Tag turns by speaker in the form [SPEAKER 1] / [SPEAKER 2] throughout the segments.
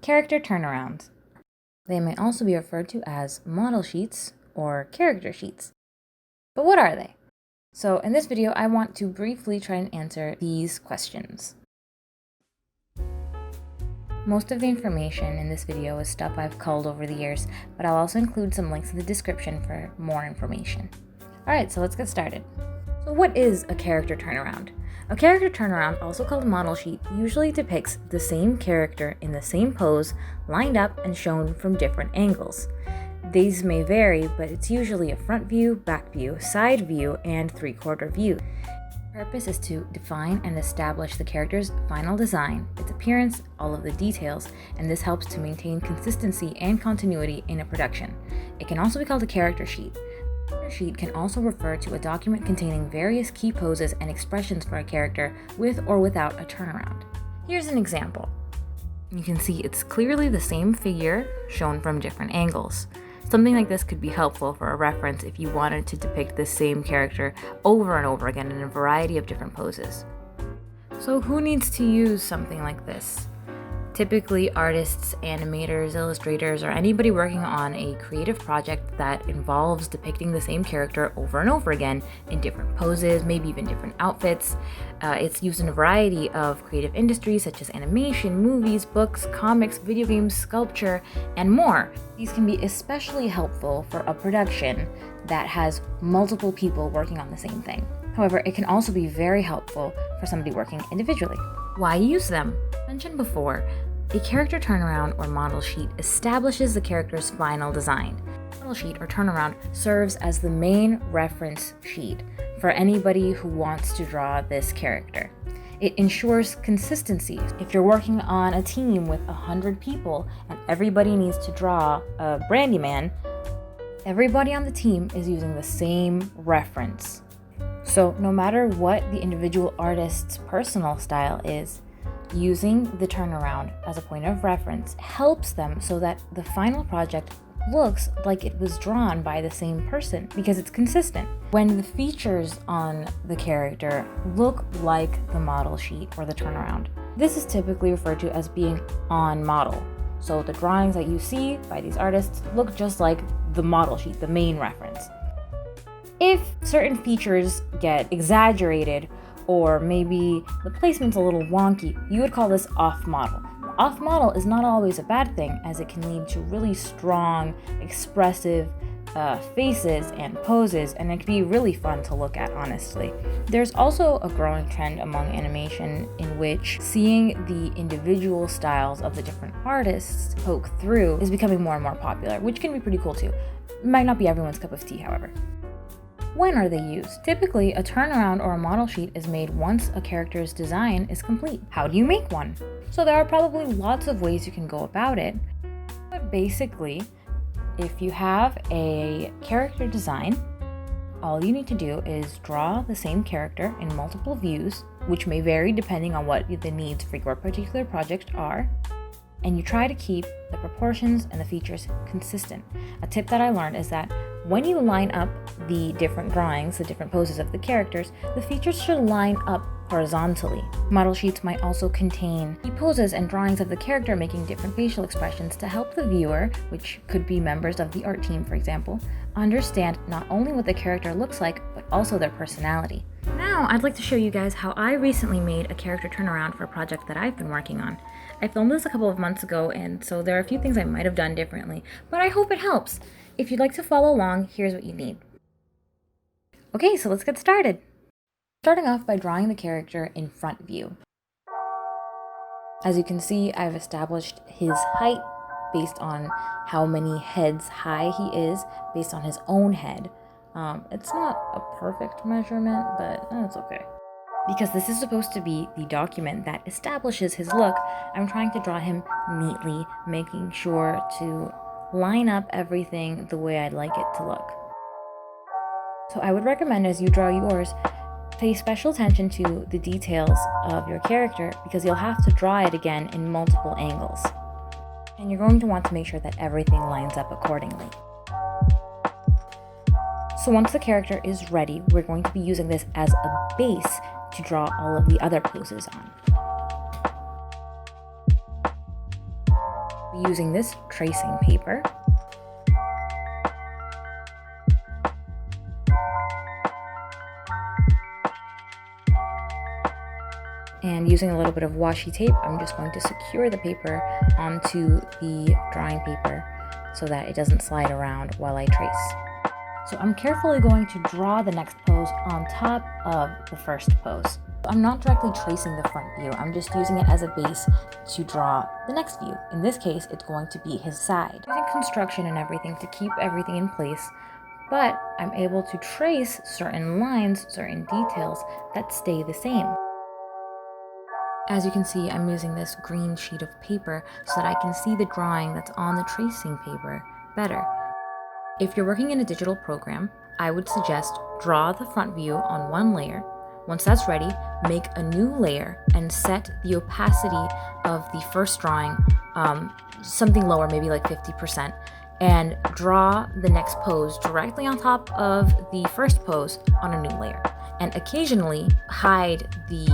[SPEAKER 1] Character turnarounds. They may also be referred to as model sheets or character sheets. But what are they? So in this video, I want to briefly try and answer these questions. Most of the information in this video is stuff I've culled over the years, but I'll also include some links in the description for more information. Alright, so let's get started. So what is a character turnaround? A character turnaround, also called a model sheet, usually depicts the same character in the same pose, lined up and shown from different angles. These may vary, but it's usually a front view, back view, side view, and three-quarter view. The purpose is to define and establish the character's final design, its appearance, all of the details, and this helps to maintain consistency and continuity in a production. It can also be called a character sheet. A character sheet can also refer to a document containing various key poses and expressions for a character with or without a turnaround. Here's an example. You can see it's clearly the same figure shown from different angles. Something like this could be helpful for a reference if you wanted to depict the same character over and over again in a variety of different poses. So who needs to use something like this? Typically artists, animators, illustrators, or anybody working on a creative project that involves depicting the same character over and over again in different poses, maybe even different outfits. It's used in a variety of creative industries such as animation, movies, books, comics, video games, sculpture, and more. These can be especially helpful for a production that has multiple people working on the same thing. However, it can also be very helpful for somebody working individually. Why use them? As mentioned before, a character turnaround or model sheet establishes the character's final design. The model sheet or turnaround serves as the main reference sheet for anybody who wants to draw this character. It ensures consistency. If you're working on a team with 100 people and everybody needs to draw a Brandy Man, everybody on the team is using the same reference. So no matter what the individual artist's personal style is, using the turnaround as a point of reference helps them so that the final project looks like it was drawn by the same person because it's consistent. When the features on the character look like the model sheet or the turnaround, this is typically referred to as being on model. So the drawings that you see by these artists look just like the model sheet, the main reference. If certain features get exaggerated or maybe the placement's a little wonky, you would call this off-model. Off-model is not always a bad thing, as it can lead to really strong, expressive faces and poses, and it can be really fun to look at, honestly. There's also a growing trend among animation in which seeing the individual styles of the different artists poke through is becoming more and more popular, which can be pretty cool too. It might not be everyone's cup of tea, however. When are they used? Typically, a turnaround or a model sheet is made once a character's design is complete. How do you make one? So there are probably lots of ways you can go about it, but basically, if you have a character design, all you need to do is draw the same character in multiple views, which may vary depending on what the needs for your particular project are, and you try to keep the proportions and the features consistent. A tip that I learned is that when you line up the different drawings, the different poses of the characters, the features should line up horizontally. Model sheets might also contain key poses and drawings of the character making different facial expressions to help the viewer, which could be members of the art team for example, understand not only what the character looks like, but also their personality. Now, I'd like to show you guys how I recently made a character turnaround for a project that I've been working on. I filmed this a couple of months ago, and so there are a few things I might have done differently, but I hope it helps. If you'd like to follow along, here's what you need. Okay, so let's get started. Starting off by drawing the character in front view. As you can see, I've established his height based on how many heads high he is, based on his own head. It's not a perfect measurement, but it's okay. Because this is supposed to be the document that establishes his look, I'm trying to draw him neatly, making sure to line up everything the way I'd like it to look. So I would recommend as you draw yours, pay special attention to the details of your character because you'll have to draw it again in multiple angles. And you're going to want to make sure that everything lines up accordingly. So once the character is ready, we're going to be using this as a base to draw all of the other poses on. Using this tracing paper, and using a little bit of washi tape, I'm just going to secure the paper onto the drawing paper so that it doesn't slide around while I trace. So I'm carefully going to draw the next pose on top of the first pose. I'm not directly tracing the front view, I'm just using it as a base to draw the next view. In this case, it's going to be his side. Using construction and everything to keep everything in place, but I'm able to trace certain lines, certain details that stay the same. As you can see, I'm using this green sheet of paper so that I can see the drawing that's on the tracing paper better. If you're working in a digital program, I would suggest draw the front view on one layer. Once that's ready, make a new layer and set the opacity of the first drawing something lower, maybe like 50%, and draw the next pose directly on top of the first pose on a new layer. And occasionally hide the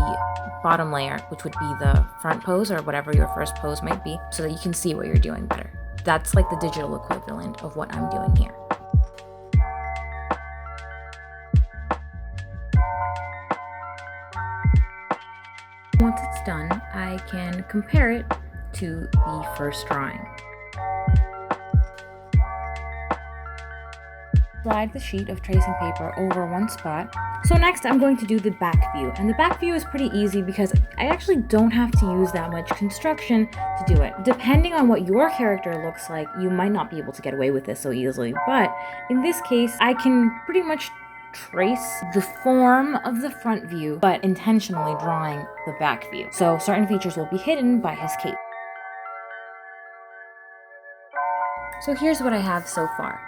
[SPEAKER 1] bottom layer, which would be the front pose or whatever your first pose might be, so that you can see what you're doing better. That's like the digital equivalent of what I'm doing here. Once it's done, I can compare it to the first drawing. Slide the sheet of tracing paper over one spot. So next I'm going to do the back view, and the back view is pretty easy because I actually don't have to use that much construction to do it. Depending on what your character looks like, you might not be able to get away with this so easily, but in this case I can pretty much trace the form of the front view but intentionally drawing the back view. So certain features will be hidden by his cape. So here's what I have so far.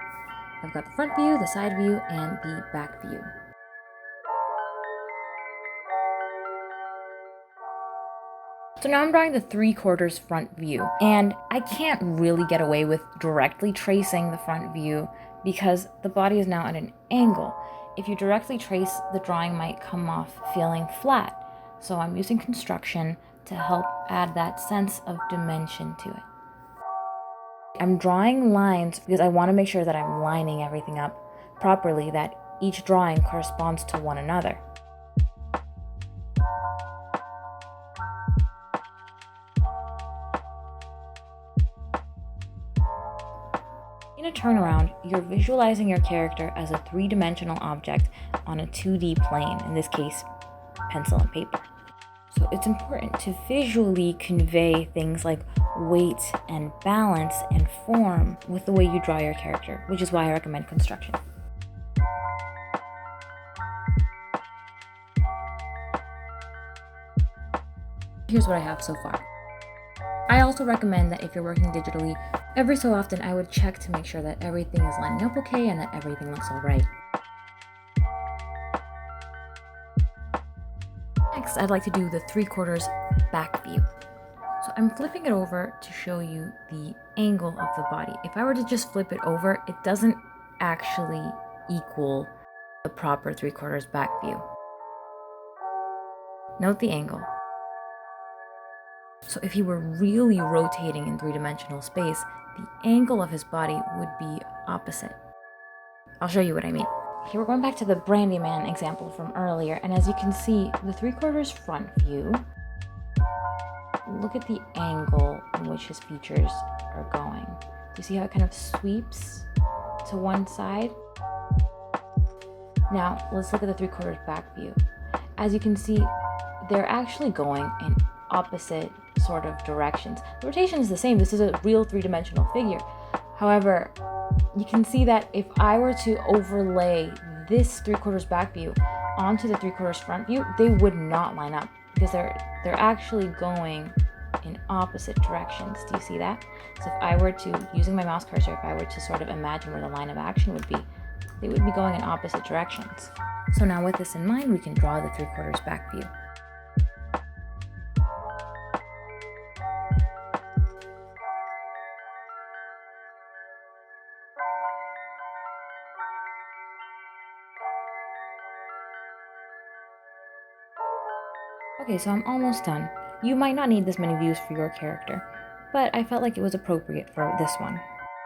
[SPEAKER 1] I've got the front view, the side view, and the back view. So now I'm drawing the 3/4 front view, and I can't really get away with directly tracing the front view because the body is now at an angle. If you directly trace, the drawing might come off feeling flat. So I'm using construction to help add that sense of dimension to it. I'm drawing lines because I want to make sure that I'm lining everything up properly, that each drawing corresponds to one another. In a turnaround, you're visualizing your character as a 3-dimensional object on a 2D plane, in this case, pencil and paper. So it's important to visually convey things like weight and balance and form with the way you draw your character, which is why I recommend construction. Here's what I have so far. I also recommend that if you're working digitally, every so often I would check to make sure that everything is lining up okay and that everything looks alright. Next, I'd like to do the 3/4 back view. So I'm flipping it over to show you the angle of the body. If I were to just flip it over, it doesn't actually equal the proper 3/4 back view. Note the angle. So if he were really rotating in 3-dimensional space, the angle of his body would be opposite. I'll show you what I mean. Here we're going back to the Brandy Man example from earlier, and as you can see, the 3/4 front view, look at the angle in which his features are going. Do you see how it kind of sweeps to one side? Now, let's look at the 3/4 back view. As you can see, they're actually going in opposite sort of directions. The rotation is the same. This is a real 3-dimensional figure. However, you can see that if I were to overlay this 3/4 back view onto the 3/4 front view, they would not line up because they're actually going in opposite directions. Do you see that? So if I were to, using my mouse cursor, if I were to sort of imagine where the line of action would be, they would be going in opposite directions. So now with this in mind, we can draw the 3/4 back view. Okay, so I'm almost done. You might not need this many views for your character, but I felt like it was appropriate for this one.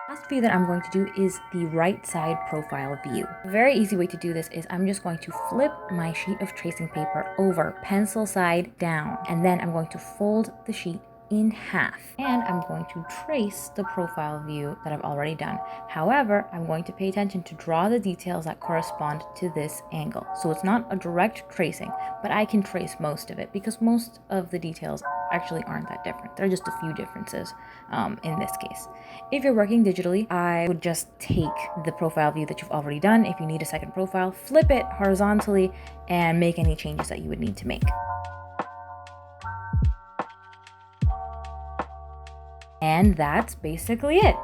[SPEAKER 1] The last view that I'm going to do is the right side profile view. A very easy way to do this is I'm just going to flip my sheet of tracing paper over, pencil side down, and then I'm going to fold the sheet in half, and I'm going to trace the profile view that I've already done. However, I'm going to pay attention to draw the details that correspond to this angle. So it's not a direct tracing, but I can trace most of it because most of the details actually aren't that different. There are just a few differences in this case. If you're working digitally, I would just take the profile view that you've already done. If you need a second profile, flip it horizontally and make any changes that you would need to make. And that's basically it.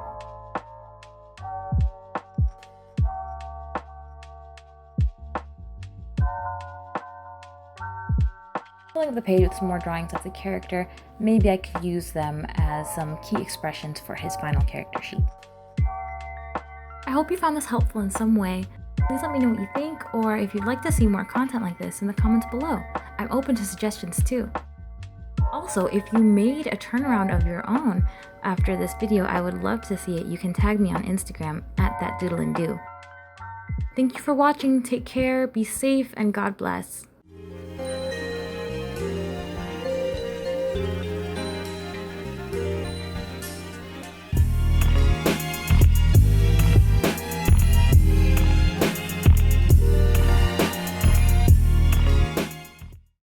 [SPEAKER 1] Filling up the page with some more drawings of the character, maybe I could use them as some key expressions for his final character sheet. I hope you found this helpful in some way. Please let me know what you think, or if you'd like to see more content like this in the comments below. I'm open to suggestions too. Also, if you made a turnaround of your own after this video, I would love to see it. You can tag me on Instagram at thatdoodleanddo. Thank you for watching, take care, be safe, and God bless.